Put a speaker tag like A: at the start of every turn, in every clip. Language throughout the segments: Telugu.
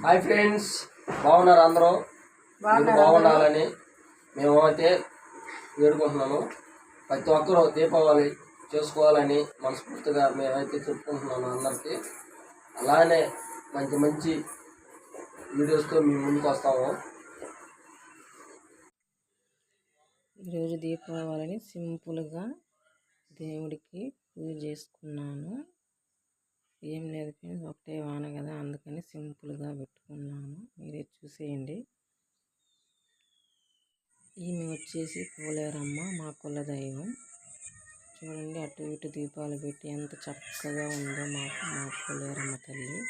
A: హాయ్ ఫ్రెండ్స్, బాగున్నారు అందరూ? మీరు బాగుండాలని మేమైతే వేడుకుంటున్నాను. ప్రతి ఒక్కరూ దీపావళి చేసుకోవాలని మనస్ఫూర్తిగా మేమైతే చెప్పుకుంటున్నాను అందరికీ. అలానే మంచి మంచి వీడియోస్తో మేము ముందుకు వస్తాము.
B: ఈరోజు దీపావళిని సింపుల్గా దేవుడికి పూజ చేసుకున్నాను. ఏం లేదు ఫ్రెండ్స్, ఒకటే వాన కదా, అందుకని సింపుల్గా పెట్టుకున్నాను. మీరే చూసేయండి. ఈమె వచ్చేసి పోలేరమ్మ, మా కుల దైవం. చూడండి, అటు ఇటు దీపాలు పెట్టి ఎంత చక్కగా ఉందో మా పోలేరమ్మ తల్లి.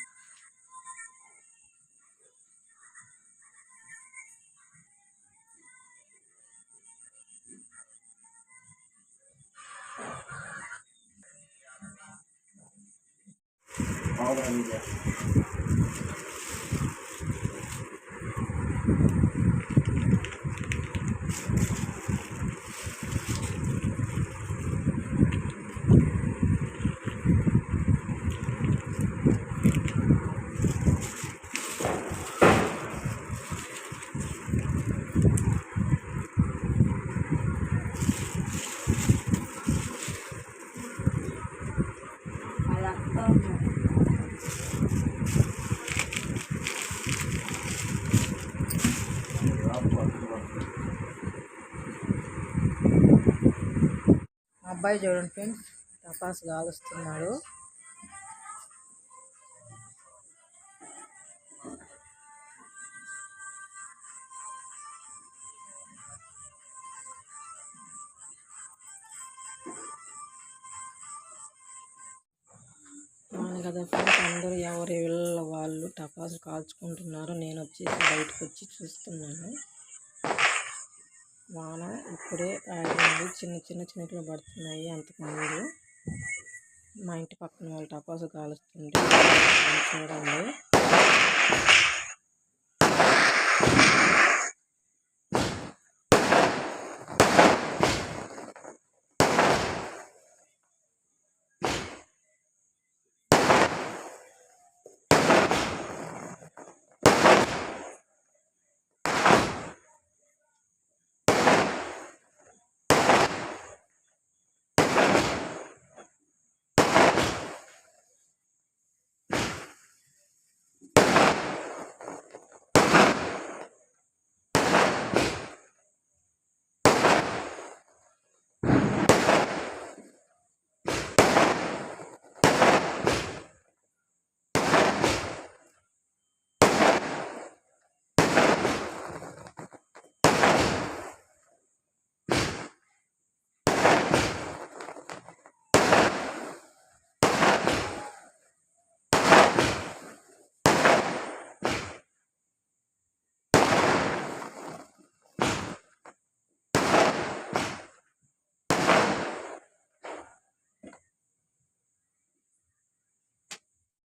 B: అబ్బాయి చూడండి ఫ్రెండ్స్, టపాస్ కాలుస్తున్నాడు. అవును కదా ఫ్రెండ్స్, అందరూ ఎవరి ఇళ్ళ వాళ్ళు టపాసులు కాల్చుకుంటున్నారు. నేను వచ్చేసి బయటకు వచ్చి చూస్తున్నాను. వాన ఇప్పుడే ఆగింది, చిన్న చిన్న చినుకులు పడుతున్నాయి. అంతకుముందు మా ఇంటి పక్కన వాళ్ళు టపాసు కాలుస్తుంటే చూడండి.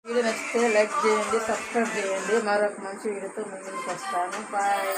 B: వీడియో నచ్చితే లైక్ చేయండి, సబ్స్క్రైబ్ చేయండి. మరొక మంచి వీడియోతో ముందుకు వస్తాను. బాయ్.